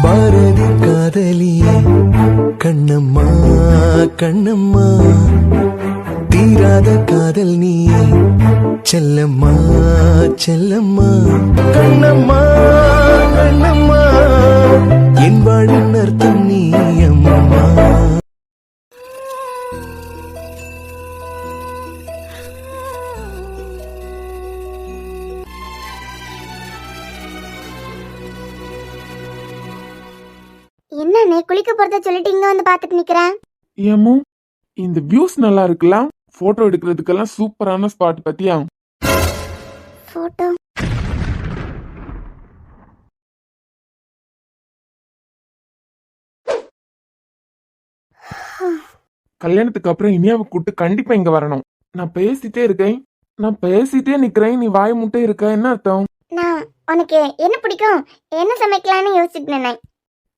பாரதி காதலியே கண்ணம்மா கண்ணம்மா, தீராத காதல் நீயே செல்லம்மா செல்லம்மா. கண்ணம்மா கண்ணம்மா, என் வாழின் அர்த்தம் நீ அம்மா. என்ன குளிக்க போறத சொல்லிட்டு இங்க வந்து பாத்துட்டு நிக்கிறேன். ஏமோ இந்த வியூஸ் நல்லா இருக்கலாம், போட்டோ எடுக்கிறதுக்கெல்லாம் சூப்பரான ஸ்பாட் பத்தியா? போட்டோ கல்யாணத்துக்கு அப்புறம் இனியாவை கூட்டு கண்டிப்பா இங்க வரணும். நான் பேசிட்டே இருக்கேன், நான் பேசிட்டே நிக்கிறேன், நீ வாய் முட்டை இருக்க, என்ன அர்த்தம்? நான் உனக்கு என்ன பிடிக்கும், என்ன சமைக்கலாம்னு யோசிச்சுட்டு நின்னேன்.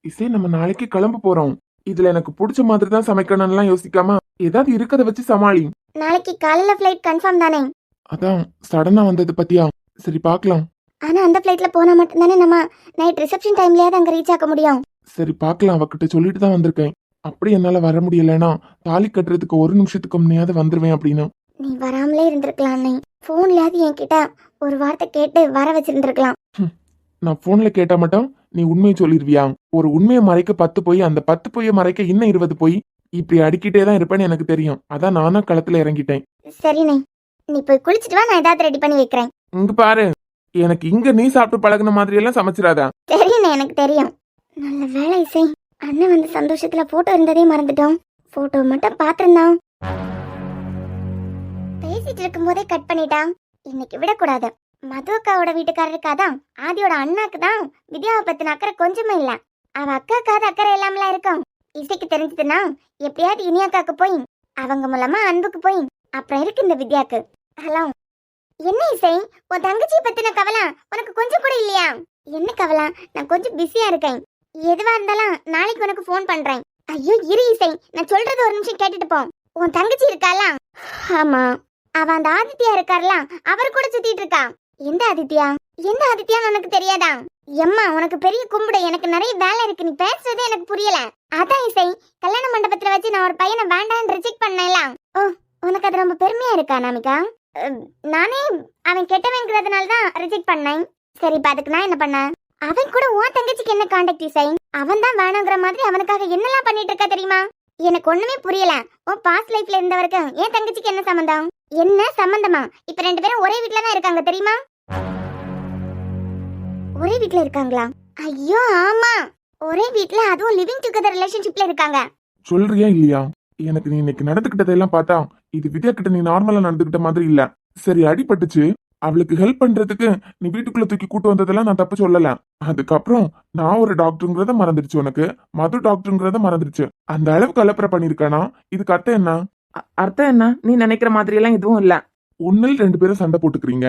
இசை, நம்ம நாளைக்கு கிளம்ப போறோம். இதுல எனக்கு பிடிச்ச மாதிரி தான் சமைக்கணும்லாம் யோசிக்காம ஏதாவது இருக்கத வச்சு சமாளி. நாளைக்கு காலையில ஃபிளைட் கன்ஃபார்ம் தானே? அதான் சடனா வந்தது பத்தியா? சரி பாக்கலாம். ஆனா அந்த ஃபிளைட்ல போனா மட்டும் தானே நம்ம நைட் ரிசப்ஷன் டைம்லயாவது அங்க ரீச் ஆக முடியும். சரி பாக்கலாம், அவகிட்ட சொல்லிட்டு தான் வந்திருக்கேன். அப்படி என்னால வர முடியலன்னா தாலி கட்டுறதுக்கு ஒரு நிமிஷத்துக்கு முன்னையாவது வந்துருவேன் அப்படின்னு. நீ வராமலே இருந்திருக்கலாம். போன்லயாவது என்கிட்ட ஒரு வார்த்தை கேட்டு வர வச்சிருந்திருக்கலாம். நான் போன்ல கேட்டா மட்டும் நீ உண்மையை சொல்லிருவியா? ஒரு உண்மையை மறைக்க 10 பொய், அந்த 10 பொய்யை மறைக்க இன்னும் 20 பொய், இப்படி அடிக்கிட்டே தான் இருப்பேன்னு எனக்கு தெரியும். அதான் நானும் களத்துல இறங்கிட்டேன். சரிண்ணே, நீ போய் குளிச்சுட்டு வா, நான் ஏதாவது ரெடி பண்ணி வைக்கிறேன். இங்க பாரு, எனக்கு இங்க நீ சாப்பிட்டு பழகுன மாதிரி எல்லாம் சமைச்சிடாதா? சரிண்ணே, எனக்கு தெரியும். நல்ல வேலை இசை, அண்ணன் வந்து சந்தோஷத்துல போட்டோ இருந்ததே மறந்துட்டோம். போட்டோ மட்டும் பாத்திருந்தான். பேசிட்டு இருக்கும் போதே கட் பண்ணிட்டான். இன்னைக்கு விடக்கூடாது. மது அக்காவோட வீட்டுக்காரருக்கா தான், ஆதியோட அண்ணாக்கு தான் வித்யாவை பத்தின அக்கறை கொஞ்சமே இல்ல. அவ அக்காக்காத அக்கறை எல்லாமெல்லாம் இருக்கும். இசைக்கு தெரிஞ்சதுன்னா எப்படியாவது இனியாக்காக்கு போய் அவங்க மூலமா அன்புக்கு போய் அப்புறம் இருக்கு இந்த வித்யாக்கு. ஹலோ, என்ன இசை, உன் தங்கச்சியை பத்தின கவலை உனக்கு கொஞ்சம் கூட இல்லையா? என்ன கவலை? நான் கொஞ்சம் பிஸியா இருக்கேன். எதுவா இருந்தாலும் நாளைக்கு உனக்கு ஃபோன் பண்றேன். ஐயோ இரு இசை, நான் சொல்றது ஒரு நிமிஷம் கேட்டுட்டு போ. உன் தங்கச்சி இருக்காளா? ஆமா, அவ அந்த ஆதித்யா இருக்கார்ல, அவர் கூட சுத்திட்டு இருக்கா. எந்த ஆதித்யா? எந்த ஆதித்யான்னு உனக்கு தெரியாதா? எம்மா, உனக்கு பெரிய கும்பிடு, எனக்கு நிறைய வேலை இருக்கு, நீ பேசுறதே எனக்கு புரியல. அதான் இசை, கல்யாண மண்டபத்துல வச்சு நான் ஒரு பையனை வேண்டான்னு ரிஜெக்ட் பண்ணல. ஓ, உனக்கு அது ரொம்ப பெருமையா இருக்கா நாமிகா? நானே அவன் கெட்டவங்கிறதுனால தான் ரிஜெக்ட் பண்ணேன். சரி, இப்ப அதுக்கு நான் என்ன பண்ணேன்? அவன் கூட உன் தங்கச்சிக்கு என்ன கான்டாக்ட் இசை? அவன் தான் வேணாங்கிற மாதிரி அவனுக்காக என்னெல்லாம் பண்ணிட்டு இருக்கா தெரியுமா? எனக்கு ஒண்ணுமே புரியல. உன் பாஸ்ட் லைஃப்ல இருந்தவருக்கு என் தங்கச்சிக்கு என்ன சம்பந்தம்? என்ன சம்பந்தமா? இப்ப 2 பேரும் ஒரே வீட்ல தான் இருக்காங்க தெரியுமா? ஒரே வீட்ல இருக்காங்களா? ஐயோ ஆமா, ஒரே வீட்ல, அதுவும் லிவிங் டுகெதர் ரிலேஷன்ஷிப்ல இருக்காங்க. சொல்றியா இல்லையா? எனக்கு நீ இன்னைக்கு நடந்துகிட்டதெல்லாம் பார்த்தா இது வித்யா கிட்ட நீ நார்மலா நடந்துகிட்ட மாதிரி இல்ல. சரி, அடிபட்டுச்சு, அவளுக்கு ஹெல்ப் பண்றதுக்கு நீ வீட்டுக்குள்ள தூக்கி கூட்டு வந்ததெல்லாம் நான் தப்பு சொல்லல. அதுக்கப்புறம் நான் ஒரு டாக்டருங்கிறத மறந்துடுச்சு, உனக்கு மது டாக்டருங்கிறத மறந்துடுச்சு. அந்த அளவுக்கு அலப்பற பண்ணிருக்கானா? இதுக்கு அர்த்தம் என்ன? அர்த்தம் என்ன? நீ நினைக்கிற மாதிரி எல்லாம் எதுவும் இல்ல. ஒன்னில் 2 பேரும் சண்டை போட்டுக்கிறீங்க.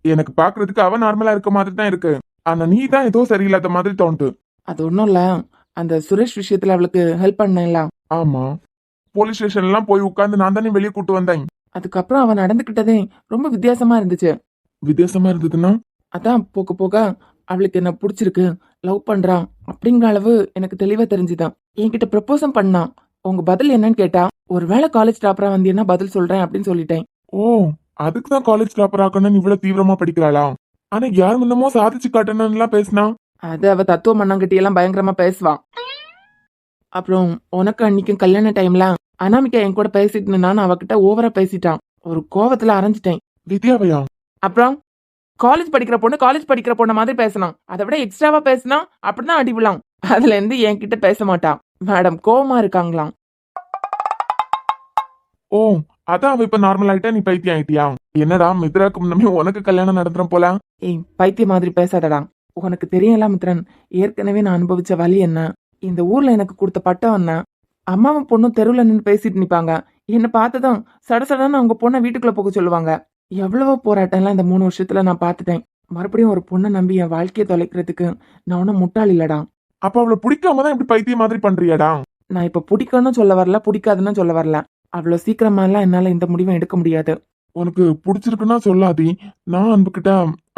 எனக்கு பாக்குறதுக்கு அவ நார்மலா இருக்க மாதிரி தான் இருக்கு. ஆனா நீ தான் ஏதோ சரியில்லாத மாதிரி தோணுது. அது ஒண்ணும் இல்ல, அந்த சுரேஷ் விஷயத்துல அவளுக்கு ஹெல்ப் பண்ணல. ஆமா, போலீஸ் ஸ்டேஷன் எல்லாம் போய் உட்கார்ந்து நான் தானே வெளியே கூட்டு வந்தேன். அதுக்கப்புறம் அவன் நடந்துகிட்டதே ரொம்ப வித்தியாசமா இருந்துச்சு. வித்தியாசமா இருந்ததுன்னா? அதான் போக போக அவளுக்கு என்ன பிடிச்சிருக்கு, லவ் பண்றான் அப்படிங்கிற அளவு எனக்கு தெளிவா தெரிஞ்சுதான். என்கிட்ட ப்ரப்போசம் பண்ணான். உங்க பதில் என்னன்னு கேட்டா, ஒருவேளை காலேஜ் டாப்பரா வந்தீங்கன்னா பதில் சொல்றேன் அப்படின்னு சொல்லிட்டேன். ஓ, அதுக்கு தான் காலேஜ் டாப்பர் ஆக்கணும்னு இவ்வளவு தீவிரமா படிக்கிறாளா? ஆனா யார் முன்னமோ சாதிச்சு காட்டணும்னு பேசினா, அது அவ தத்துவ மண்ணாங்கட்டி எல்லாம் பயங்கரமா பேசுவான். அப்புறம் உனக்கு அன்னைக்கும் கல்யாண டைம்ல அனாமிகா என் கூட பேசிட்டு நான் அவகிட்ட ஓவரா பேசிட்டான். ஒரு கோவத்துல அரைஞ்சிட்டேன். வித்யாவையா? அப்புறம் காலேஜ் படிக்கிற பொண்ணு மாதிரி பேசணும், அதை விட எக்ஸ்ட்ராவா பேசினா அப்படிதான் அடிவிலாம். அதுல இருந்து என்கிட்ட பேச மாட்டான். மேடம் கோவமா இருக்காங்களாம். ஓ, அதான் அவ இப்ப நார்மல் ஆயிட்டா, நீ பைத்தியம் ஆயிட்டியா? என்னடா, மித்ராக்கு முன்னமே உனக்கு கல்யாணம் நடந்துரும் போல. ஏய், பைத்திய மாதிரி பேசாதடா. உனக்கு தெரியல மித்ரன், ஏற்கனவே நான் அனுபவிச்ச வலி என்ன, இந்த ஊர்ல எனக்கு கொடுத்த பட்டம் என்ன. அம்மாவும் பொண்ணும் தெருவுல நின்று பேசிட்டு நிப்பாங்க. என்ன பார்த்ததும் சடசடன்னு அவங்க பொண்ணை வீட்டுக்குள்ள போக சொல்லுவாங்க. எவ்வளவோ போராட்டம் எல்லாம் இந்த 3 வருஷத்துல நான் பார்த்துட்டேன். மறுபடியும் ஒரு பொண்ணை நம்பி என் வாழ்க்கையை தொலைக்கிறதுக்கு நான் ஒன்னும் முட்டாள் இல்லடா. அப்ப அவளை பிடிக்காம தான் இப்படி பைத்திய மாதிரி பண்றியாடா? நான் இப்ப பிடிக்கணும்னு சொல்ல வரல, பிடிக்காதுன்னு சொல்ல வரல. அவ்வளவு சீக்கிரமா எல்லாம் என்னால இந்த முடிவை எடுக்க முடியாது. உனக்கு பிடிச்சிருக்குன்னா சொல்லாதி, நான் அன்புகிட்ட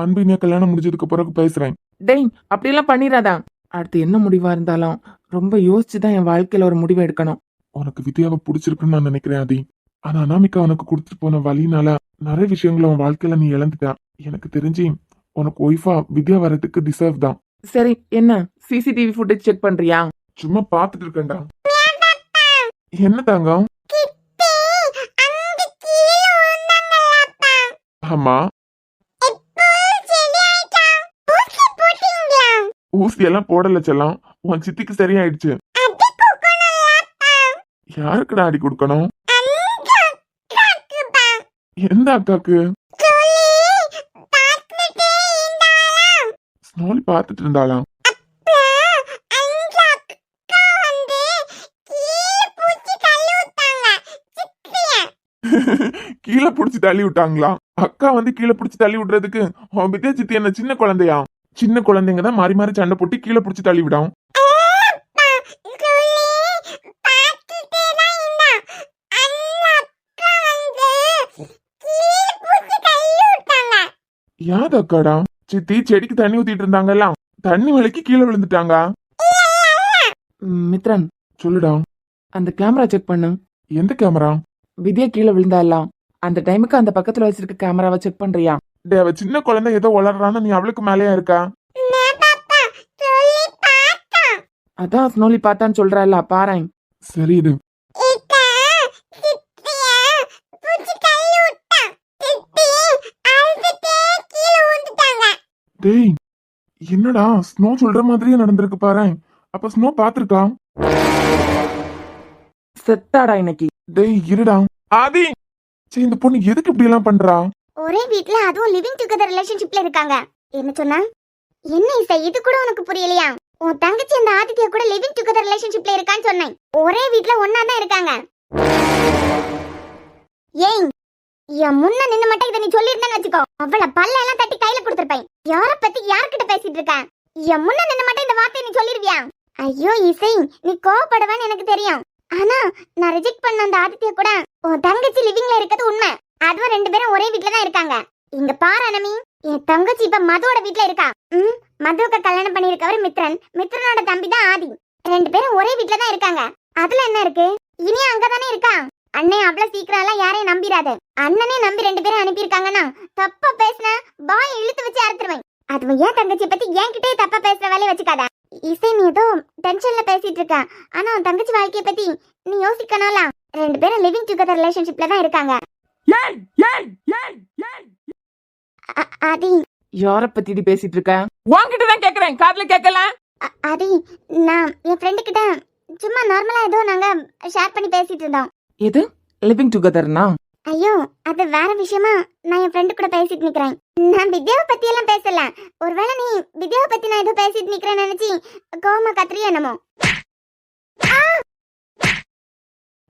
அன்பு இனியா கல்யாணம் முடிஞ்சதுக்கு பிறகு பேசுறேன். டேய், அப்படியெல்லாம் பண்ணிடாதா. அடுத்து என்ன முடிவா இருந்தாலும் ரொம்ப யோசிச்சுதான் என் வாழ்க்கையில ஒரு முடிவை எடுக்கணும். உனக்கு வித்யாவை பிடிச்சிருக்குன்னு நான் நினைக்கிறேன் ஆதி. ஆனா அனாமிகா உனக்கு கொடுத்துட்டு போன வழினால நிறைய விஷயங்களை உன் வாழ்க்கையில நீ இழந்துட்ட. எனக்கு தெரிஞ்சு உனக்கு ஒய்ஃபா வித்யா வர்றதுக்கு டிசர்வ் தான். சரி, என்ன சிசிடிவி ஃபுட்டேஜ் செக் பண்றியா? சும்மா பாத்துட்டு இருக்கேன்டா. என்ன தங்கம்? ஆமா, ஊசி எல்லாம் போடல செல்லம். உன் சித்திக்கு சரியாயிடுச்சு. யாருக்குடா அடி கொடுக்கணும்? எந்த அக்காக்கு? ஸ்னோலி பாத்துட்டு இருந்தாளாம். கீழே புடிச்சு தள்ளி விட்டாங்களா? அக்கா வந்து கீழே புடிச்சு தள்ளி விடுறதுக்கு உன் வித்யா சித்தி என்ன சின்ன குழந்தையா? சின்ன குழந்தைங்க தான் மாறி மாறி சண்டை போட்டு கீழே புடிச்சு தள்ளி விடும். யாது அக்காடா? சித்தி செடிக்கு தண்ணி ஊத்திட்டு இருந்தாங்கல்ல, தண்ணி வலிக்கு கீழே விழுந்துட்டாங்க. மித்ரன், சொல்லுடா. அந்த கேமரா செக் பண்ணு. எந்த கேமரா? வித்யா கீழே விழுந்தாலாம், அந்த டைமுக்கு அந்த பக்கத்துல வச்சிருக்க கேமராவை செக் பண்றியா? டேய், அவ சின்ன குழந்தை ஏதோ வளர்றான்னு நீ அவளுக்கு மேலேயா இருக்கா? அதான் ஸ்னோலி பார்த்தான்னு சொல்றா, பாரேன். சரி இது. டேய், என்னடா ஸ்னோ சொல்ற மாதிரியே நடந்திருக்கு பாரேன். அப்ப ஸ்னோ பாத்திருக்கா? செத்தாடா இன்னைக்கு. டேய் இருடா. ஆதி, சே இந்த பொண்ணு எதுக்கு இப்படி எல்லாம் பண்றா? ஒரே வீட்ல அதுவும் லிவிங் டுகெதர் ரிலேஷன்ஷிப்ல இருக்காங்க. என்ன சொன்னா? என்ன இசை, இது கூட உனக்கு புரியலையா? உன் தங்கச்சி அந்த ஆதித்யா கூட லிவிங் டுகெதர் ரிலேஷன்ஷிப்ல இருக்கான்னு சொன்னேன். ஒரே வீட்ல ஒண்ணா தான் இருக்காங்க. ஏய், என் முன்ன நின்னு மட்டும் இதை நீ சொல்லியிருந்தேன்னு வச்சுக்கோ, அவள பல்ல எல்லாம் தட்டி கையில கொடுத்துருப்பேன். யார பத்தி யார்கிட்ட பேசிட்டு இருக்க? என் முன்ன நின்னு மட்டும் இந்த வார்த்தையை நீ சொல்லிருவியா? ஐயோ இசை, நீ கோவப்படுவேன்னு எனக்கு தெரியும். ஆனா நான் ரிஜெக்ட் பண்ண அந்த ஆதித்யா கூட உன் தங்கச்சி லிவிங்ல இருக்கிறது உண்மை. அதுவும் 2 பேரும் ஒரே வீட்ல தான் இருக்காங்க. இங்க பாரு அனமி, என் தங்கச்சி இப்ப மதுவோட வீட்ல இருக்கா. மதுவுக்கு கல்யாணம் பண்ணிருக்கவர் மித்ரன், மித்ரனோட தம்பி தான் ஆதி. 2 பேரும் ஒரே வீட்ல தான் இருக்காங்க. அதுல என்ன இருக்கு? இனி அங்கதானே இருக்கா. அண்ணே அவ்வளவு சீக்கிரம் எல்லாம் யாரையும் நம்பிராத. அண்ணனே நம்பி 2 பேரும் அனுப்பியிருக்காங்கன்னா தப்பா பேசின பாய் இழுத்து வச்சு அறுத்துருவேன். அதுவும் ஏன் தங்கச்சி பத்தி என்கிட்டயே தப்பா பேசுற வேலையை வச்சுக்காத. இசை, நீ ஏதோ டென்ஷன்ல பேசிட்டு இருக்க. ஆனா உன் தங்கச்சி வாழ்க்கைய பத்தி நீ யோசிக்கணும்ல. 2 பேரும் லிவிங் டுகெதர் ரிலேஷன்ஷிப்ல தான் இருக்காங்க. ஆதி, யார பத்தி பேசிட்டு இருக்க? உன்கிட்ட தான் கேக்குறேன், காதுல கேட்கல. ஆதி, நான் என் ஃப்ரெண்டு கிட்ட சும்மா நார்மலா ஏதோ நாங்க ஷேர் பண்ணி பேசிட்டு இருந்தோம். எது லிவிங் டுகெதர்னா? ஐயோ, அது வேற விஷயமா நான் என் ஃப்ரெண்டு கூட பேசிட்டு நிக்கிறேன். நான் வித்யாவை பத்தி எல்லாம் பேசல. ஒருவேளை நீ வித்யாவை பத்தி நான் ஏதோ பேசிட்டு நிக்கிறேன்னு நினைச்சி கோவமா கத்துறியா என்னமோ?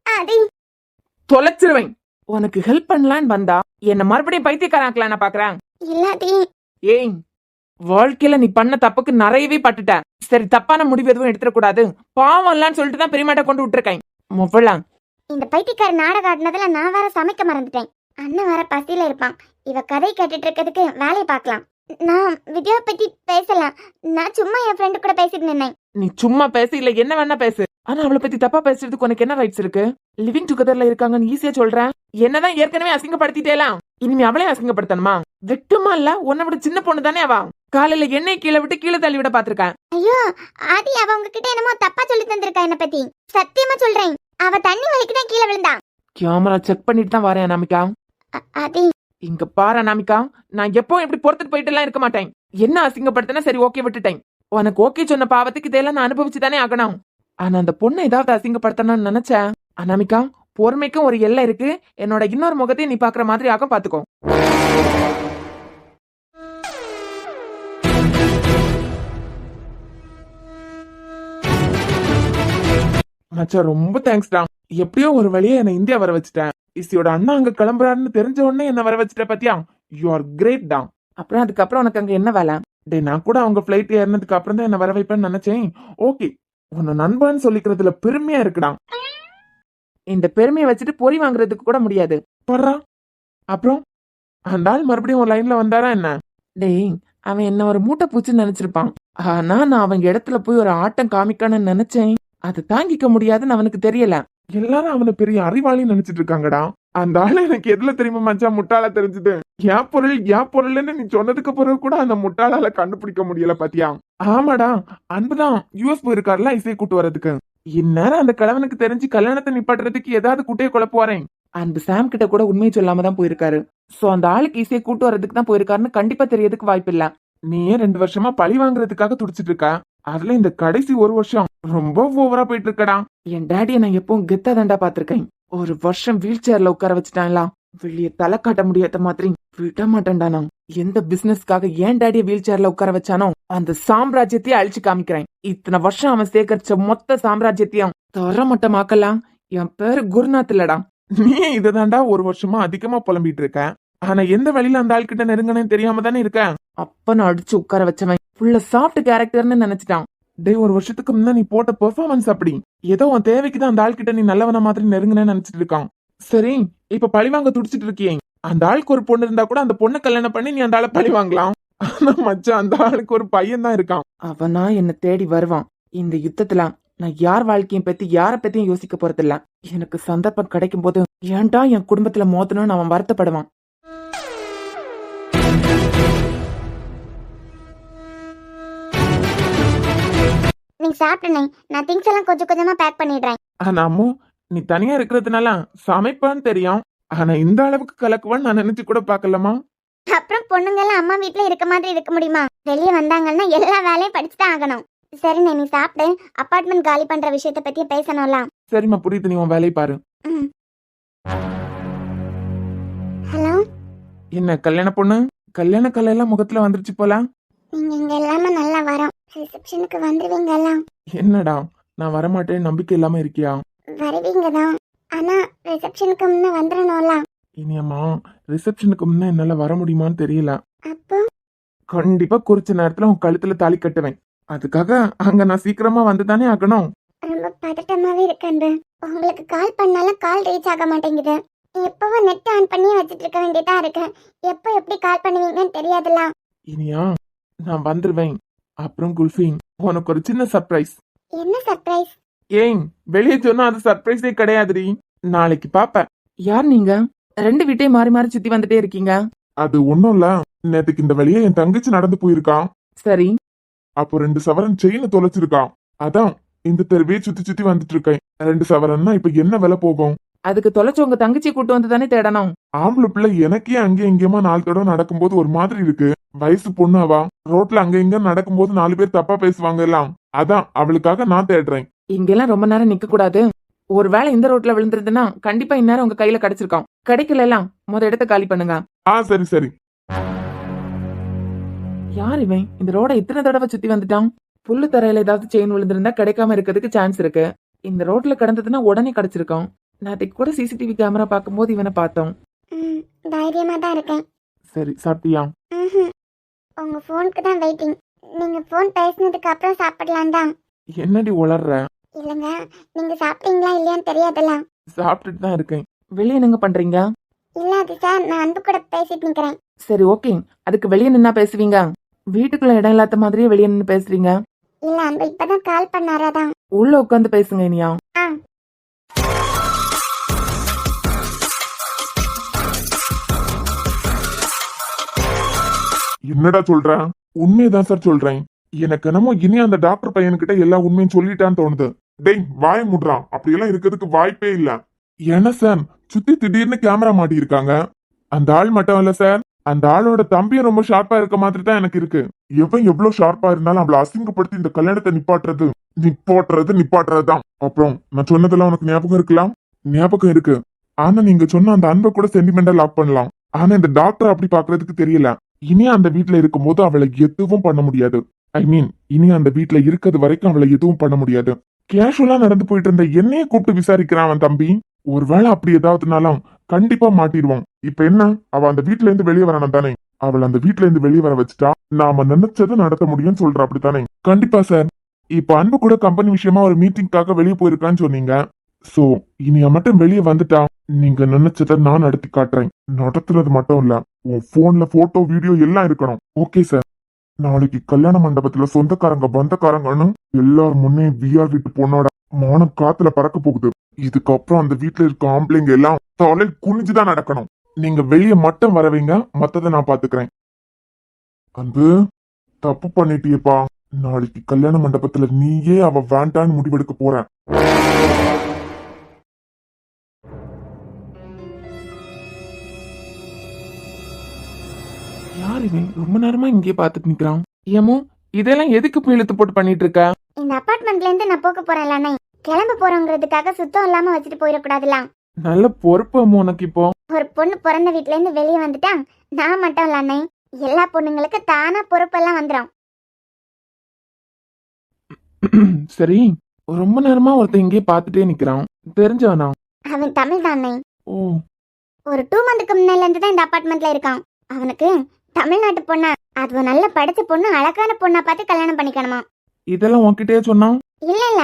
ஆதி, தொலைச்சிருவேன். உனக்கு ஹெல்ப் பண்ணலான்னு வந்தா என்ன மறுபடியும் பைத்தியக்காரன் நான் பாக்குறேன். இல்லாதி. ஏய், வாழ்க்கையில நீ பண்ண தப்புக்கு நிறையவே பட்டுட்ட. சரி, தப்பான முடிவு எதுவும் எடுத்துடக்கூடாது, பாவம் இல்லன்னு சொல்லிட்டு தான் பெரியமாட்ட கொண்டு விட்டுருக்கேன். முவலாம் இந்த பைத்தியக்கார நாடகம் ஆடினதுல நான் வேற சமைக்க மறந்துட்டேன். அண்ணன் வேற பசியில இருப்பான். இவ கதை கேட்டுட்டு இருக்கிறதுக்கு வேலையை பார்க்கலாம். நான் வித்யாவை பத்தி பேசலாம். நான் சும்மா என் ஃப்ரெண்டு கூட பேசிட்டு நின்னேன். நீ சும்மா பேசு, இல்ல என்ன வேணா பேசு. ஆனா அவளை பத்தி தப்பா பேசுறதுக்கு உனக்கு என்ன ரைட்ஸ் இருக்கு? லிவிங் டுகெதர்ல இருக்காங்கன்னு ஈஸியா சொல்றேன். என்னதான் ஏற்கனவே அசிங்கப்படுத்திட்டேலாம், இனிமே அவளையும் அசிங்கப்படுத்தணுமா? வெட்டுமா இல்ல? உன்னை விட சின்ன பொண்ணு தானே அவ. காலையில எண்ணெய் கீழே விட்டு கீழே தள்ளி விட பாத்திருக்கேன். ஐயோ ஆதி, அவ உங்ககிட்ட என்னமோ தப்பா சொல்லி தந்திருக்கா என்ன பத்தி. சத்தியமா சொல்றேன், அவ தண்ணி வலிக்கு தான் கீழே விழுந்தா. கேமரா செக் பண்ணிட்டு தான் வரேன் அனாமிகா. ஆதி, இங்க பாரு அனாமிகா, நான் எப்போ இப்படி பொறுத்துட்டு போயிட்டு எல்லாம் இருக்க மாட்டேன். என்ன அசிங்கப்படுத்தினா சரி, ஓகே விட்டுட்டேன். உனக்கு ஓகே சொன்ன பாவத்துக்கு இதெல்லாம் நான் அனுபவிச்சுதானே ஆகணும். ஆனா அந்த பொண்ணை ஏதாவது அசிங்கப்படுத்தணும்னு நினைச்சேன். அனாமிகா, பொறுமைக்கும் ஒரு எல்லை இருக்கு. என்னோட இன்னொரு முகத்தையும் நீ பாக்குற மாதிரி ஆக பாத்துக்கோ. மச்சான், ரொம்ப தேங்க்ஸ்டா. எப்படியோ ஒரு வழியா என்ன இந்தியா வர வச்சுட்டேன். இசியோட அண்ணா அங்க கிளம்புறாருன்னு தெரிஞ்ச உடனே என்ன வர வச்சுட்ட பாத்தியா? யூ ஆர் கிரேட் டா. அப்புறம் அதுக்கப்புறம் உனக்கு அங்க என்ன வேலை? டே, நான் கூட அவங்க பிளைட் ஏறினதுக்கு அப்புறம் தான் என்ன வர வைப்பேன்னு நினைச்சேன். ஓகே, உன்னை நண்பன்னு சொல்லிக்கிறதுல பெருமையா இருக்குடா. இந்த பெருமையை வச்சுட்டு பொறி வாங்குறதுக்கு கூட முடியாது. படுறா. அப்புறம் அந்த ஆள் மறுபடியும் ஒரு லைன்ல வந்தாரா என்ன? டேய், அவன் என்ன ஒரு மூட்டை பூச்சின்னு நினைச்சிருப்பான். ஆனா நான் அவன் இடத்துல போய் ஒரு ஆட்டம் காமிக்கான்னு நினைச்சேன். அதை தாங்கிக்க முடியாதுன்னு அவனுக்கு தெரியல. எல்லாரும் அவனை பெரிய அறிவாளின்னு நினைச்சிட்டு இருக்காங்கடா. அந்த ஆளு எனக்கு எதுல தெரியுமா மச்சான் முட்டாளா தெரிஞ்சது? என் பொருள்னு நீ சொன்னதுக்கு பிறகு கூட அந்த முட்டாளால கண்டுபிடிக்க முடியல பாத்தியா? ஆமாடா, அன்புதான் யூஎஸ் போயிருக்காருல இசையை கூட்டு வர்றதுக்கு. இந்நேரம் அந்த கிழவனுக்கு தெரிஞ்சு கல்யாணத்தை நிப்பாட்டுறதுக்கு ஏதாவது குட்டையை குழப்புவாரேன். அன்பு சாம் கிட்ட கூட உண்மையை சொல்லாம தான் போயிருக்காரு. சோ அந்த ஆளுக்கு இசையை கூட்டு வர்றதுக்கு தான் போயிருக்காருன்னு கண்டிப்பா தெரியறதுக்கு வாய்ப்பு இல்ல. நீயே 2 வருஷமா பழி வாங்குறதுக்காக துடிச்சிட்டு இருக்க. அதுல இந்த கடைசி 1 வருஷம் ரொம்ப ஓவரா போயிட்டு இருக்கடா. என் டேடியை நான் எப்பவும் கெத்தா தாண்டா பாத்திருக்கேன். 1 வருஷம் வீல் சேர்ல உட்கார வச்சுட்டான்ல, வெளியே தலை காட்ட முடியாத மாதிரி விட மாட்டேன்டா. நான் எந்த பிசினஸ்க்காக ஏன் டேடிய வீல் சேர்ல உட்கார வச்சானோ அந்த சாம்ராஜ்யத்தையே அழிச்சு காமிக்கிறேன். இத்தனை வருஷம் அவன் சேகரிச்ச மொத்த சாம்ராஜ்யத்தையும் தரமட்டமாக்கலாம். என் பேரு குருநாத் இல்லடா. நீ இததாண்டா 1 வருஷமா அதிகமா புலம்பிட்டு இருக்க. ஆனா எந்த வழியில அந்த ஆள் கிட்ட நெருங்கன்னு தெரியாம தானே இருக்க. அப்ப நான் அடிச்சு உட்கார வச்சவன் ஃபுல்ல சாஃப்ட் கேரக்டர்னு நினைச்சிட்டான். டேய், 1 வருஷத்துக்கு முன்ன நீ போட்ட பெர்ஃபார்மன்ஸ் அப்படி. ஏதோ உன் தேவைக்குதான் அந்த ஆள் கிட்ட நீ நல்லவன மாதிரி நெருங்குனேன்னு நினைச்சிட்டு இருக்கான். சரி, இப்ப பழிவாங்க துடிச்சிட்டு இருக்கியே. அந்த ஆளுக்கு ஒரு பொண்ணு இருந்தா கூட அந்த பொண்ணை கல்யாணம் பண்ணி நீ அந்த ஆளை பழி வாங்கலாம். ஆனா மச்சான், அந்த ஆளுக்கு ஒரு பையன் தான் இருக்கான். அவனா என்ன தேடி வருவான். இந்த யுத்தத்துல நான் யார் வாழ்க்கையும் பத்தி யார பத்தியும் யோசிக்க போறதில்ல. எனக்கு சந்தர்ப்பம் கிடைக்கும் போது ஏன்டா என் குடும்பத்துல மோதணும்னு அவன் வருத்தப்படுவான். நீங்க சாப்பிட்டனே, நான் திங்ஸ் எல்லாம் கொஞ்சம் கொஞ்சமா பேக் பண்ணிடுறேன். ஆனா அம்மு, நீ தனியா இருக்கிறதுனால சமைப்பான்னு தெரியும். ஆனா இந்த அளவுக்கு கலக்குவான்னு நான் நினைச்சு கூட பாக்கலமா. அப்புறம் பொண்ணுங்க எல்லாம் அம்மா வீட்ல இருக்க மாதிரி இருக்க முடியுமா? வெளியே வந்தாங்கன்னா எல்லா வேலையும் படிச்சுதான் ஆகணும். சரிண்ணே, நீ சாப்பிட்டு அபார்ட்மெண்ட் காலி பண்ற விஷயத்த பத்தி பேசணும்ல. சரிம்மா, புரியுது. நீ உன் வேலையை பாரு. ஹலோ, என்ன கல்யாண பொண்ணு? கல்யாண கலையெல்லாம் முகத்துல வந்துருச்சு போல. நீங்க இங்க எல்லாமே நல்லா வரோம். ரிசப்ஷனுக்கு வந்துருவீங்களா? என்னடா, நான் வரமாட்டேன் நம்பிக்கை இல்லாம இருக்கியா? வருவீங்க தான், ஆனா ரிசப்ஷனுக்கு முன்ன வந்துடணும்ல. இனியம்மா, ரிசப்ஷனுக்கு முன்ன என்னால வர முடியுமான்னு தெரியல. அப்போ கண்டிப்பா குறிச்ச நேரத்துல உன் கழுத்துல தாலி கட்டுவேன். அதுக்காக அங்க நான் சீக்கிரமா வந்துதானே ஆகணும். ரொம்ப பதட்டமாவே இருக்கேன். உங்களுக்கு கால் பண்ணாலும் கால் ரீச் ஆக மாட்டேங்குது. எப்பவும் நெட் ஆன் பண்ணி வச்சிட்டு இருக்க வேண்டியதா இருக்கு. எப்போ எப்படி கால் பண்ணுவீங்கன்னு தெரியாதுல. இனியா, நான் வந்துருவேன். அப்புறம் குல்ஃபி, உனக்கு ஒரு சின்ன சர்ப்ரைஸ். என்ன சர்ப்ரைஸ்? ஏன் வெளியே சொன்னா அது சர்ப்ரைஸே கிடையாதுடி. நாளைக்கு பாப்ப. யார் நீங்க? 2 வீட்டையும் மாறி மாறி சுத்தி வந்துட்டே இருக்கீங்க. அது ஒண்ணும் இல்ல. நேத்துக்கு இந்த வழியா என் தங்கச்சி நடந்து போயிருக்கான். சரி, அப்போ 2 சவரன் செயினை தொலைச்சிருக்கான். அதான் இந்த தெருவே சுத்தி சுத்தி வந்துட்டு இருக்கேன். 2 சவரன்னா இப்ப என்ன விலை போகும்? அதுக்கு தொலைச்சு உங்க தங்கச்சி கூட்டு வந்து தானே தேடணும். ஆம்பளை பிள்ளை எனக்கே அங்கேயும் இங்கேயுமா 4 தடவை நடக்கும்போது ஒரு மாதிரி இருக்கு. வயசு பொண்ணு அவ. ரோட்ல அங்க இங்க நடக்கும்போது 4 பேர் தப்பா பேசுவாங்க எல்லாம். அதான் அவளுக்காக நான் தேடுறேன். இங்கெல்லாம் ரொம்ப நேரம் நிக்க கூடாது. ஒருவேளை இந்த ரோட்ல விழுந்திருந்ததுன்னா கண்டிப்பா இந்நேரம் உங்க கையில கிடைச்சிருக்கான். கிடைக்கல எல்லாம் இடத்த காலி பண்ணுங்க. சரி சரி. யார் இவன்? இந்த ரோட இத்தனை தடவை சுத்தி வந்துட்டான். புல்லு தரையில ஏதாவது செயின் விழுந்திருந்தா கிடைக்காம இருக்கிறதுக்கு சான்ஸ் இருக்கு. இந்த ரோட்ல கிடந்ததுன்னா உடனே கிடைச்சிருக்கான். நேற்றுக்கு கூட சிசிடிவி கேமரா பார்க்கும்போது இவனை பார்த்தோம். தைரியமா தான் இருக்கேன். சரி, சாப்பிட்டியா? உங்க போனுக்கு தான் வெயிட்டிங். நீங்க போன் பேசினதுக்கு அப்புறம் சாப்பிடலாம் தான். என்னடி உளர்ற? இல்லங்க, நீங்க சாப்பிட்டீங்களா இல்லையான்னு தெரியாதுல்ல. சாப்பிட்டுட்டு தான் இருக்கேன். வெளியே என்னங்க பண்றீங்க? இல்ல அது சார், நான் அன்பு கூட பேசிட்டு நிக்கிறேன். சரி, ஓகே. அதுக்கு வெளியே நின்னா பேசுவீங்க? வீட்டுக்குள்ள இடம் இல்லாத மாதிரியே வெளியே நின்று பேசுறீங்க. இல்ல, அன்பு இப்பதான் கால் பண்ணாராதான். உள்ள உட்காந்து பேசுங்க இனியா. என்னடா சொல்ற? உண்மையதான் சார் சொல்றேன். எனக்கு என்னமோ இனி அந்த டாக்டர் பையன்கிட்ட எல்லா உண்மையும் சொல்லிட்டான்னு தோணுது. டேய், வாய முடுறான். அப்படியெல்லாம் இருக்கிறதுக்கு வாய்ப்பே இல்ல. என்ன சார், சுத்தி திடீர்னு கேமரா மாட்டி இருக்காங்க. அந்த ஆள் மட்டும் இல்ல சார், அந்த ஆளோட தம்பியும் ரொம்ப ஷார்ப்பா இருக்க மாதிரி தான் எனக்கு இருக்கு. எவன் எவ்வளவு ஷார்ப்பா இருந்தாலும் அவளை அசிங்கப்படுத்தி இந்த கல்யாணத்தை நிப்பாட்டுறதுதான். அப்புறம் நான் சொன்னதெல்லாம் உனக்கு ஞாபகம் இருக்கலாம்? ஞாபகம் இருக்கு. ஆனா நீங்க சொன்ன அந்த அன்பை கூட சென்டிமெண்டா லாக் பண்ணலாம். ஆனா இந்த டாக்டர் அப்படி பாக்குறதுக்கு தெரியல. இனி அந்த வீட்டுல இருக்கும்போது அவளை எதுவும் பண்ண முடியாது. இனி அந்த வீட்டுல இருக்கிறது வரைக்கும் அவளை எதுவும் பண்ண முடியாது. கேஷுவலா நடந்து போயிட்டு இருந்த என்னையே கூப்பிட்டு விசாரிக்கிறான் அவன் தம்பி. ஒருவேளை அப்படி ஏதாவதுனாலும் கண்டிப்பா மாட்டிடுவான். இப்ப என்ன, அவ அந்த வீட்டுல இருந்து வெளியே வரணும் தானே? அவள் அந்த வீட்டுல இருந்து வெளியே வர வச்சுட்டா நாம நினைச்சதை நடத்த முடியும்னு சொல்ற அப்படித்தானே? கண்டிப்பா சார். இப்ப அன்பு கூட கம்பெனி விஷயமா ஒரு மீட்டிங்காக வெளியே போயிருக்கான்னு சொன்னீங்க. சோ இனிய மட்டும் வெளியே வந்துட்டா நீங்க நினைச்சதை நான் நடத்தி காட்டுறேன். நடத்துறது மட்டும் இல்ல, உன் போன்ல போட்டோ வீடியோ எல்லாம் இருக்கணும். Okay sir. நாளைக்கு கல்யாண மண்டபத்துல சொந்தக்காரங்க பந்தக்காரங்கன்னு எல்லார் முன்னே விஆர் வீட்டு பொண்ணோட மானம் காத்துல பறக்க போகுது. இதுக்கப்புறம் அந்த வீட்டுல இருக்க ஆம்பளைங்க எல்லாம் தலை குனிஞ்சுதான் நடக்கணும். நீங்க வெளியே மட்டும் வரவீங்க, மத்ததை நான் பாத்துக்கிறேன். அன்பு, தப்பு பண்ணிட்டியப்பா. நாளைக்கு கல்யாண மண்டபத்துல நீயே அவ வேண்டான்னு முடிவெடுக்க போற. யார் இவன் ரொம்ப நேரமா இங்கேயே பாத்துட்டு நிக்கிறான்? ஏமோ இதெல்லாம் எதுக்கு போய் இழுத்து போட்டு பண்ணிட்டு இருக்க? இந்த அபார்ட்மெண்ட்ல இருந்து நான் போக போறேன்ல அண்ணே. கிளம்ப போறோங்கிறதுக்காக சுத்தம் இல்லாம வச்சுட்டு போயிடக்கூடாதுல. நல்ல பொறுப்பு அம்மு உனக்கு இப்போ. ஒரு பொண்ணு பிறந்த வீட்ல இருந்து வெளியே வந்துட்டா நான் மட்டும் இல்ல அண்ணே, எல்லா பொண்ணுங்களுக்கு தானா பொறுப்பெல்லாம் வந்துடும். சரி, ரொம்ப நேரமா ஒருத்தன் இங்கேயே பாத்துட்டே நிக்கிறான். தெரிஞ்சவனா? அவன் தமிழ் தான் அண்ணே. ஓ, ஒரு 2 மந்த்க்கு முன்னால இருந்து தான் இந்த அபார்ட்மெண்ட்ல இருக்கான். அவனுக்கு தமிழ்நாட்டு பொண்ணா, அதுவும் நல்ல படிச்ச பொண்ணு, அழகான பொண்ணா பார்த்து கல்யாணம் பண்ணிக்கணுமா. இதெல்லாம் உன்கிட்டயே சொன்னான்? இல்ல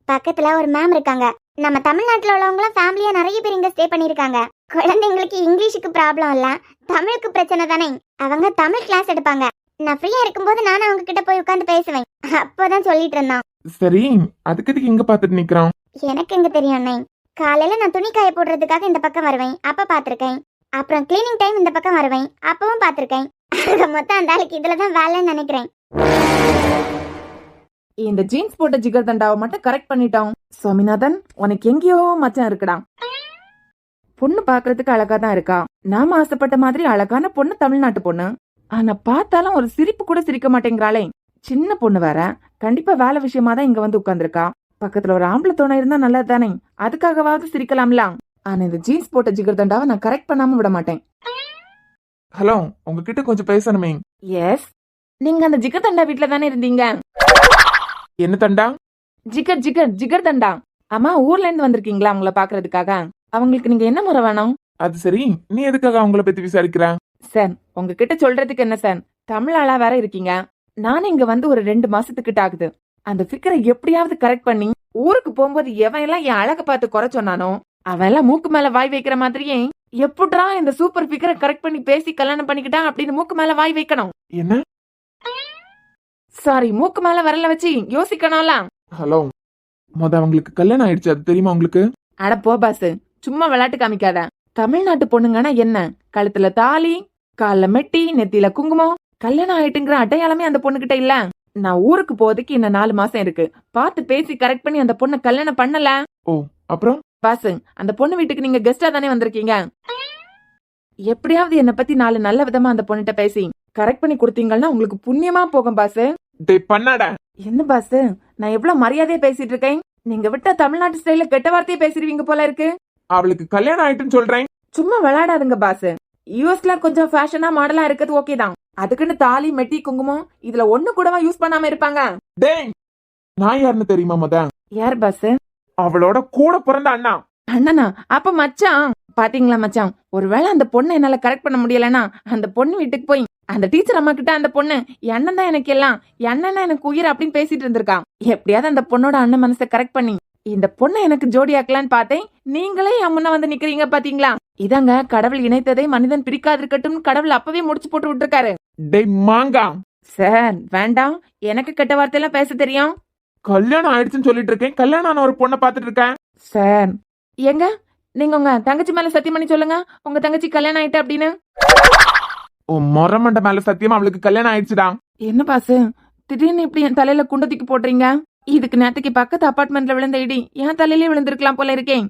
பக்கத்துல ஒரு மேம் இருக்காங்க. நம்ம தமிழ்நாட்டுல உள்ளவங்களும் ஃபேமிலியா நிறைய பேர் இங்க ஸ்டே பண்ணிருக்காங்க. குழந்தைங்களுக்கு இங்கிலீஷுக்கு ப்ராப்ளம் இல்ல, தமிழுக்கு பிரச்சனை தானே. அவங்க தமிழ் கிளாஸ் எடுப்பாங்க. நான் ஃப்ரீயா இருக்கும்போது நானும் அவங்க கிட்ட போய் உட்காந்து பேசுவேன். அப்போதான் சொல்லிட்டு இருந்தான். சரி, அதுக்கு எதுக்கு இங்க பாத்துட்டு நிக்கிறான்? எனக்கு எங்க தெரியும் அண்ணே. காலையில நான் துணி காய போடுறதுக்காக இந்த பக்கம் வருவேன், அப்ப பாத்திருக்கேன். அப்புறம் கிளீனிங் டைம் இந்த பக்கம் வருவேன், அப்பவும் பாத்திருக்கேன். மொத்தம் அந்த ஆளுக்கு இதுலதான் வேலைன்னு நினைக்கிறேன். இந்த ஜீன்ஸ் போட்ட ஜிகர் தண்டாவை மட்டும் கரெக்ட் பண்ணிட்டோம். சுவாமிநாதன், உனக்கு எங்கேயோ மச்சான் இருக்குடா. பொண்ணு பாக்குறதுக்கு அழகா தான் இருக்கா. நாம ஆசைப்பட்ட மாதிரி அழகான பொண்ணு, தமிழ்நாட்டு பொண்ணு. ஆனா பார்த்தாலும் ஒரு சிரிப்பு கூட சிரிக்க மாட்டேங்கிறாளே. சின்ன பொண்ணு வேற, கண்டிப்பா வேலை விஷயமா தான் இங்க வந்து உட்கார்ந்துருக்கா. பக்கத்துல ஒரு ஆம்பளை துணை இருந்தா நல்லது தானே, அதுக்காகவாவது சிரிக்கலாம்ல. ஆனா இந்த ஜீன்ஸ் போட்ட ஜிகர் தண்டாவை நான் கரெக்ட் பண்ணாம விட மாட்டேன். ஹலோ, உங்ககிட்ட கொஞ்சம் பேசணுமே. எஸ், நீங்க அந்த ஜிகர் தண்டா வீட்டுல தானே இருந்தீங்க? என்ன தண்டா? ஜிகர் ஜிகர் ஜிகர் தண்டா. ஆமா, ஊர்ல இருந்து வந்திருக்கீங்களா அவங்கள பாக்குறதுக்காக? அவங்களுக்கு நீங்க என்ன முறை வேணும்? அது சரி, நீ எதுக்காக அவங்கள பத்தி விசாரிக்கிற? சார், உங்ககிட்ட சொல்றதுக்கு என்ன சார், தமிழ் ஆளா வேற இருக்கீங்க. நானும் இங்க வந்து ஒரு 2 மாசத்துக்கிட்ட ஆகுது. அந்த ஃபிகரை எப்படியாவது கரெக்ட் பண்ணி ஊருக்கு போகும்போது எவன் எல்லாம் என் அழக பார்த்து குறை சொன்னானோ அவன் எல்லாம் மூக்கு மேல வாய் வைக்கிற மாதிரியே எப்படா இந்த சூப்பர் ஃபிகரை கரெக்ட் பண்ணி பேசி கல்யாணம் பண்ணிக்கிட்டான் அப்படின்னு மூக்கு மேல வாய் வைக்கணும். என்ன? சாரி, மூக்கு மேல வரல வச்சு யோசிக்கணும்ல. ஹலோ, அவங்களுக்கு கல்யாணம் ஆயிடுச்சு, அது தெரியுமா உங்களுக்கு? அட போ பாஸ், சும்மா விளையாட்டு காமிக்காத. தமிழ்நாட்டு பொண்ணுங்கன்னா என்ன, கழுத்துல தாலி, கால்ல மெட்டி, நெத்தியில குங்குமம், கல்யாணம் ஆயிட்டுங்கிற அடையாளமே அந்த பொண்ணுகிட்ட இல்ல. நான் ஊருக்கு போறதுக்கு இன்னும் 4 மாசம் இருக்கு. பார்த்து பேசி கரெக்ட் பண்ணி அந்த பொண்ணை கல்யாணம் பண்ணல. ஓ, அப்புறம் பாஸ், அந்த பொண்ணு வீட்டுக்கு நீங்க கெஸ்டா தானே வந்திருக்கீங்க. எப்படியாவது என்ன பத்தி 4 நல்ல விதமா அந்த பொண்ணுகிட்ட பேசி கரெக்ட் பண்ணி கொடுத்தீங்கன்னா உங்களுக்கு புண்ணியமா போகும் பாஸ். டேய் பண்ணாடா. என்ன பாஸ், நான் எவ்வளவு மரியாதையா பேசிட்டு இருக்கேன். நீங்க விட்ட தமிழ்நாட்டு ஸ்டைல கெட்ட வார்த்தையே பேசிடுவீங்க போல இருக்கு. அவளுக்கு கல்யாணம் ஆயிட்டுன்னு சொல்றேன். சும்மா விளையாடாதுங்க பாஸ். யூஎஸ்ல கொஞ்சம் ஃபேஷனா மாடலா இருக்கிறது ஓகே தான். அதுக்குன்னு தாலி, மெட்டி, குங்குமம் இதுல ஒண்ணு கூடவா யூஸ் பண்ணாம இருப்பாங்க? டேய், நான் யாருன்னு தெரியுமா? யார் பாஸ்? அவளோட கூட பிறந்த அண்ணா. அண்ணனா? அப்ப மச்சான். பாத்தீங்களா மச்சான், ஒருவேளை அந்த பொண்ணை என்னால கரெக்ட் பண்ண முடியலன்னா அந்த பொண்ணு வீட்டுக்கு போய் அந்த டீச்சர் அம்மா கிட்ட அந்த பொண்ணு அண்ணன் தான் எனக்கு எல்லாம், அண்ணன் தான் எனக்கு உயிர் அப்படின்னு பேசிட்டு இருந்திருக்கான். எப்படியாவது அந்த பொண்ணோட அண்ணன் மனசை கரெக்ட் பண்ணி இந்த பொண்ணை எனக்கு ஜோடியாக்கலான்னு பார்த்தேன். நீங்களே என் முன்ன வந்து நிக்கிறீங்க பாத்தீங்களா? இதாங்க கடவுள் இணைத்ததை மனிதன் பிரிக்காதிருக்கட்டும், கடவுள் அப்பவே முடிச்சு போட்டு விட்டுருக்காரு. டேய் மாங்கா. சார் வேண்டாம், எனக்கு கெட்ட வார்த்தையெல்லாம் பேச தெரியும். கல்யாணம் ஆயிடுச்சுன்னு சொல்லிட்டு இருக்கேன், கல்யாணம் ஆன ஒரு பொண்ணை பாத்துட்டு இருக்கேன். சார் எங்க நீங்க உங்க தங்கச்சி மேல சத்தியம் பண்ணி சொல்லுங்க, உங்க தங்கச்சி கல்யாணம் ஆயிட்டு அப்படின்னு. ஓ, மொரமண்ட மேல சத்தியமா அவளுக்கு கல்யாணம் ஆயிடுச்சுடா. என்ன பாசு, திடீர்னு இப்படி என் தலையில குண்ட தூக்கி போடுறீங்க? இதுக்கு நேரத்துக்கு பக்கத்து அபார்ட்மெண்ட்ல விழுந்த இடி என் தலையிலே விழுந்திருக்கலாம் போல இருக்கேன்.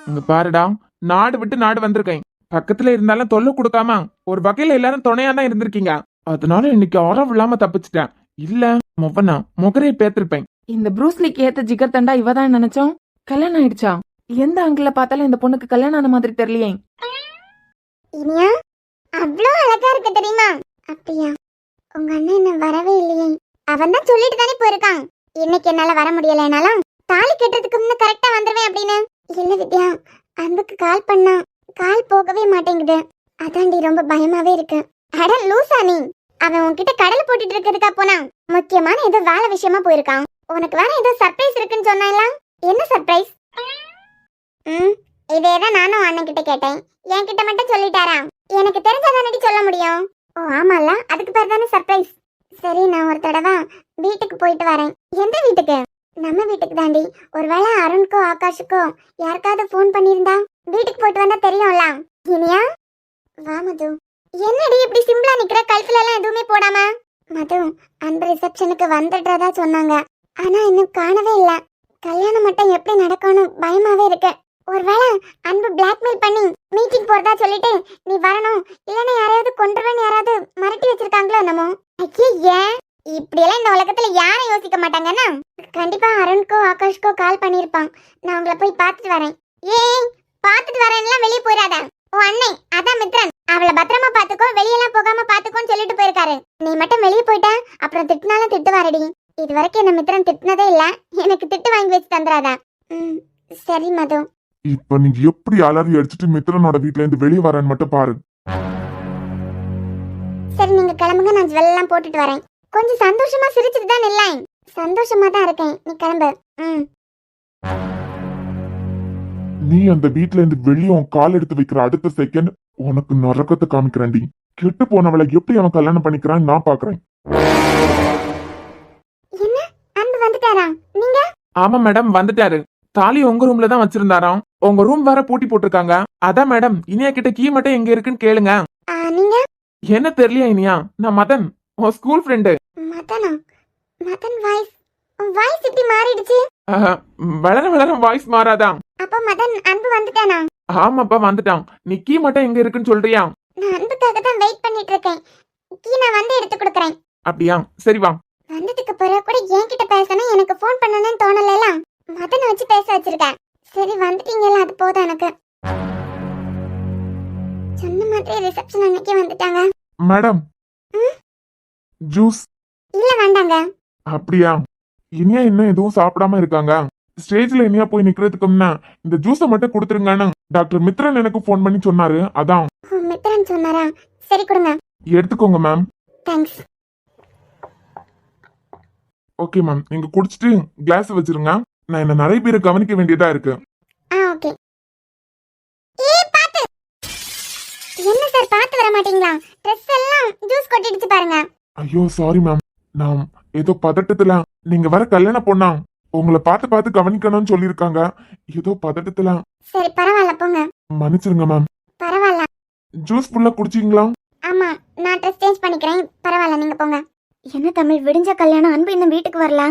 இங்க பாருடா, நாடு விட்டு நாடு வந்திருக்கேன். பக்கத்துல இருந்தாலும் தொல்லை கொடுக்காம ஒரு வகையில எல்லாரும் துணையா தான் இருந்திருக்கீங்க. அதனால இன்னைக்கு ஆரவ் இல்லாம தப்பிச்சிட்டேன். இல்ல மொவனா முகரையை பேத்திருப்பேன். இந்த ப்ரூஸ்லிக்கு ஏத்த ஜிகர் தண்டா இவதான் நினைச்சோம். கல்யாணம் ஆயிடுச்சா? எந்த ஆங்கிள் பார்த்தாலும் இந்த பொண்ணுக்கு கல்யாணம் ஆன மாதிரி தெரியலையே. இனியா அவ்வளோ அழகா இருக்கு தெரியுமா? அப்படியா? உங்க அண்ணன் என்ன வரவே இல்லையே. அவன் தான் சொல்லிட்டு தானே போயிருக்கான், இன்னைக்கு என்னால வர முடியலனாலும் தாலி கட்டுறதுக்கு முன்ன கரெக்டா வந்துருவேன் அப்படின்னு. இல்ல வித்யா, அன்புக்கு கால் பண்ணா கால் போகவே மாட்டேங்குது. அதாண்டி ரொம்ப பயமாவே இருக்கு. அட லூசா நீ, அவன் உன்கிட்ட கடலை போட்டுட்டு இருக்கிறதுக்கா போனா? முக்கியமான ஏதோ வேலை விஷயமா போயிருக்கான். உனக்கு வேற ஏதோ சர்ப்ரைஸ் இருக்குன்னு சொன்னால, என்ன சர்ப்ரைஸ்? இதேதான் நானும் அண்ணன் கிட்ட கேட்டேன், என்கிட்ட மட்டும் சொல்லிட்டாரா? எனக்கு தெரிஞ்சாதானடி சொல்ல முடியும். ஓ ஆமால, அதுக்கு பேர் தானே சர்ப்ரைஸ். சரி, நான் ஒரு தடவை வீட்டுக்கு போயிட்டு வரேன். எந்த வீட்டுக்கு? நம்ம வீட்டுக்கு தாண்டி. ஒருவேளை அருணுக்கோ ஆகாஷுக்கோ யாருக்காவது ஃபோன் பண்ணியிருந்தா வீட்டுக்கு போயிட்டு வந்தா தெரியும்ல. இனியா வா மது. என்னடி இப்படி சிம்பிளா நிக்கிற, கழுத்துல எல்லாம் எதுவுமே போடாம? மது, அன்பு ரிசப்ஷனுக்கு வந்துடுறதா சொன்னாங்க, ஆனா இன்னும் காணவே இல்ல. கல்யாணம் மட்டும் எப்படி நடக்கணும் பயமாவே இருக்கு. ஒருவேளை அன்பு பிளாக்மெயில் பண்ணி மீட்டிங் போறதா சொல்லிட்டு நீ வரணும், இல்லன்னா யாரையாவது கொன்றுவேன்னு யாராவது மிரட்டி வச்சிருக்காங்களோ என்னமோ. ஐயே, இப்படி எல்லாம் இந்த உலகத்துல யாரும் யோசிக்க மாட்டாங்கன்னா கண்டிப்பா அருண்கோ ஆகாஷ்கோ கால் பண்ணிருப்பான். நான் உங்களை போய் பார்த்துட்டு வரேன். ஏய், பார்த்துட்டு வரேன்லாம் வெளியே போயிடாத. ஓ அண்ணே, அதான் மித்ரன், அவளை பத்திரமா பாத்துக்கோ, வெளியெல்லாம் போகாம பாத்துக்கோன்னு சொல்லிட்டு போயிருக்காரு. நீ மட்டும் வெளியே போயிட்ட அப்புறம் திட்டினாலும் திட்டு வரடி. இது வரைக்கும் என்ன மித்ரன் திட்டினதே இல்ல, எனக்கு திட்டு வாங்கி வச்சு தந்துடாத. சரி மது. இப்ப நீங்க எப்படி அலறி அடிச்சுட்டு மித்ரனோட வீட்ல இருந்து வெளியே வரேன்னு மட்டும் பாரு. சரி, நீங்க கிளம்புங்க, நான் ஜுவல் எல்லாம் போட்டுட்டு வரேன். கொஞ்சம் சந்தோஷமா சிரிச்சுட்டு தான் இல்லை. சந்தோஷமா தான் இருக்கேன், நீ கிளம்பு. நீ அந்த வீட்ல இருந்து வெளியே உன் கால் எடுத்து வைக்கிற அடுத்த செகண்ட் உனக்கு நரக்கத்தை காமிக்கிறேன்டி. கெட்டு போனவளை எப்படி அவன் கல்யாணம் பண்ணிக்கிறான்னு நான் பாக்குறேன். என்ன, அன்பு வந்துட்டாரா? நீங்க? ஆமா மேடம், வந்துட்டாரு. தாலி உங்க ரூம்ல தான் வச்சிருந்தாராம். உங்க ரூம் வேற பூட்டி போட்டிருக்காங்க. அதான் மேடம், இனியா கிட்ட கீ மட்டும் எங்க இருக்குன்னு கேளுங்க. நீங்க? என்ன தெரியலையா இனியா? நான் மதன், உன் ஸ்கூல் ஃப்ரெண்டு. மதனா? மதன் வாய்ஸ் இப்படி மாறிடுச்சு. வளர வளர வாய்ஸ் மாறாதான். அப்ப மதன் அன்பு வந்துட்டானா? ஆமாப்பா, வந்துட்டான். நீ கீ மட்டும் எங்க இருக்குன்னு சொல்றியா? நான் அன்புக்காக தான் வெயிட் பண்ணிட்டு இருக்கேன். கீ நான் வந்து எடுத்து கொடுக்கறேன். அப்படியா, சரி வா. வந்ததுக்கு பிறகு கூட என்கிட்ட பேசணும், எனக்கு ஃபோன் பண்ணணும்னு தோணல. மதனை வச்சு பேச வச்சிருக்கேன். சரி, வந்துட்டீங்கல்ல, அது போதும் எனக்கு. சொன்ன மாதிரி ரிசப்ஷன் அன்னைக்கு வந்துட்டாங்க. Madam, juice. இல்ல வேண்டாங்க. அப்படியா? இனியா இன்னும் எதுவும் சாப்பிடாம இருக்காங்க. ஸ்டேஜ்ல இனியா போய் நிக்கிறதுக்கு முன்ன இந்த ஜூஸை மட்டும் கொடுத்துருங்கன்னு டாக்டர் மித்ரன் எனக்கு போன் பண்ணி சொன்னாரு. அதான். மித்ரன் சொன்னாரா? சரி, கொடுங்க. எடுத்துக்கோங்க மேம். தேங்க்ஸ். ஓகே மேம், நீங்க குடிச்சிட்டு கிளாஸ் வச்சிருங்க. நான் என்ன நிறைய பேரை கவனிக்க வேண்டியதா இருக்கு. ஓகே. ஏய் பாத்து. என்ன சார், பாத்து வர மாட்டீங்களா? Dress எல்லாம் ஜூஸ் கொட்டிடுச்சு பாருங்க. ஐயோ சாரி மேம், நான் ஏதோ பதட்டத்துல. நீங்க வர கல்யாண பொண்ணா, உங்களை பார்த்து கவனிக்கணும்னு சொல்லியிருக்காங்க. ஏதோ பதட்டத்துல. சரி, பரவாயில்ல, போங்க. மன்னிச்சிருங்க மேம். பரவாயில்ல. ஜூஸ் ஃபுல்லா குடிச்சீங்களா? ஆமா, நான் ட்ரெஸ் சேஞ்ச் பண்ணிக்கிறேன். பரவாயில்ல, நீங்க போங்க. என்ன தமிழ், விடிஞ்ச கல்யாணம், அன்பு இன்னும் வீட்டுக்கு வரல.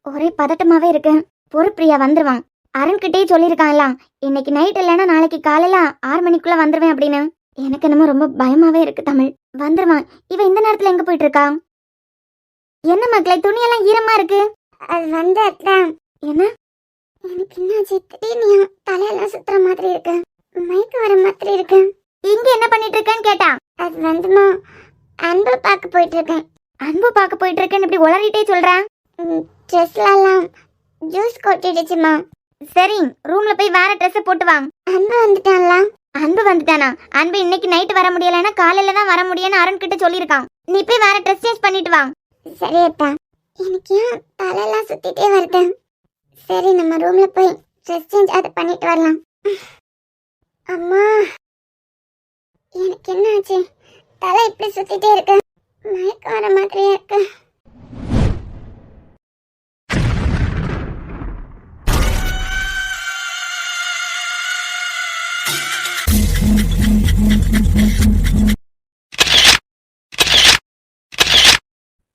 ஒரே பதட்டமாவே இருக்கு. பொறுப்பிரியா வந்துருவான். அருண்கிட்டயே சொல்லியிருக்கான்ல, இன்னைக்கு நைட் இல்லைன்னா நாளைக்கு காலையில 6 மணிக்குள்ள வந்துருவேன் அப்படின்னு. எனக்கு என்னமோ ரொம்ப பயமாவே இருக்கு தமிழ். வந்துருவான். இவ இந்த நேரத்துல எங்க போயிட்டு இருக்கா? என்ன மக்களே, துணியெல்லாம் ஈரமா இருக்கு. அது வந்து என்ன, எனக்கு என்னாச்சு, திடீர்னு தலையெல்லாம் சுத்துற மாதிரி இருக்கு, மயக்க வர மாதிரி இருக்கு. இங்க என்ன பண்ணிட்டு இருக்கேன்னு கேட்டா, அது வந்துமா அன்பு பார்க்க போயிட்டு இருக்கேன். அன்பு பார்க்க போயிட்டு இருக்கேன்னு இப்படி உளறிட்டே சொல்றேன். ட்ரெஸ்லாம் ஜூஸ் கொட்டிடுச்சுமா. சரி, ரூம்ல போய் வேற ட்ரெஸ் போட்டு வா. அன்பு வந்துட்டான்ல? அன்பு வந்துட்டானா? அன்பு இன்னைக்கு நைட் வர முடியலன்னா காலையில தான் வர முடியும்னு அருண் கிட்ட சொல்லியிருக்கான். நீ போய் வேற ட்ரெஸ் சேஞ்ச் பண்ணிட்டு வா. சரி அத்தா. எனக்கு ஏன் தலையெல்லாம் சுத்திட்டே வருது? சரி, நம்ம ரூம்ல போய் ட்ரெஸ் சேஞ்ச் அதை பண்ணிட்டு வரலாம். அம்மா, எனக்கு என்ன ஆச்சு? தலை இப்படி சுத்திட்டே இருக்கு, மயக்கம் வர மாதிரியே இருக்கு.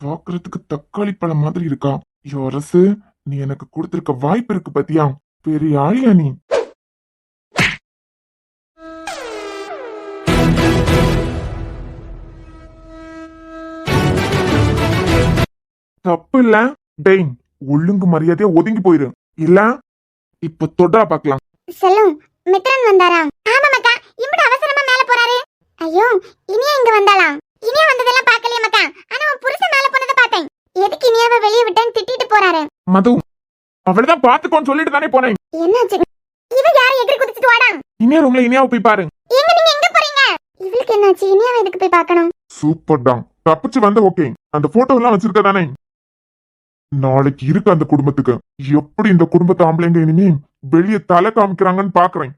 பாக்குறதுக்கு தக்காளி பழம் மாதிரி இருக்கா. அரசு, நீ எனக்கு கொடுத்திருக்க வாய்ப்பு இருக்கு பத்தியா? பெரிய ஆளியா நீ. தப்பு இல்ல. டெய், ஒழுங்கு மரியாதையா ஒதுங்கி போயிரு, இல்ல இப்ப தொடரா பாக்கலாம். செல்லும், மித்ரன் வந்தாரா? ஆமா மக்கா, இப்படி அவசரமா மேல போறாரு. ஐயோ, இனியா இங்க வந்தாளா? இனியா வந்ததெல்லாம் பார்க்கலையே மக்கா, ஆனா உன் புருஷன் மேல போனதை பார்த்தேன். எதுக்கு இனியாவை வெளியே விட்டேன்னு திட்டிட்டு போறாரு. மது, அவளதான் பாத்துக்கோன்னு சொல்லிட்டு தானே போனேன். என்னாச்சு? இவ யாரை எகிரி குதிச்சிட்டு வாடா. இனியா ரூம்ல இனியாவை போய் பாரு. எங்க நீங்க எங்க போறீங்க? இவளுக்கு என்னாச்சு? இனியாவை எதுக்கு போய் பார்க்கணும்? சூப்பர் தான், தப்பிச்சு வந்த. ஓகே, அந்த போட்டோ எல்லாம் வச்சிருக்க தானே? நாளைக்கு இருக்கு அந்த குடும்பத்துக்கு. எப்படி இந்த குடும்பத்தை ஆம்பளைங்க இனிமே வெளியே தலை காமிக்கிறாங்கன்னு பாக்குறேன்.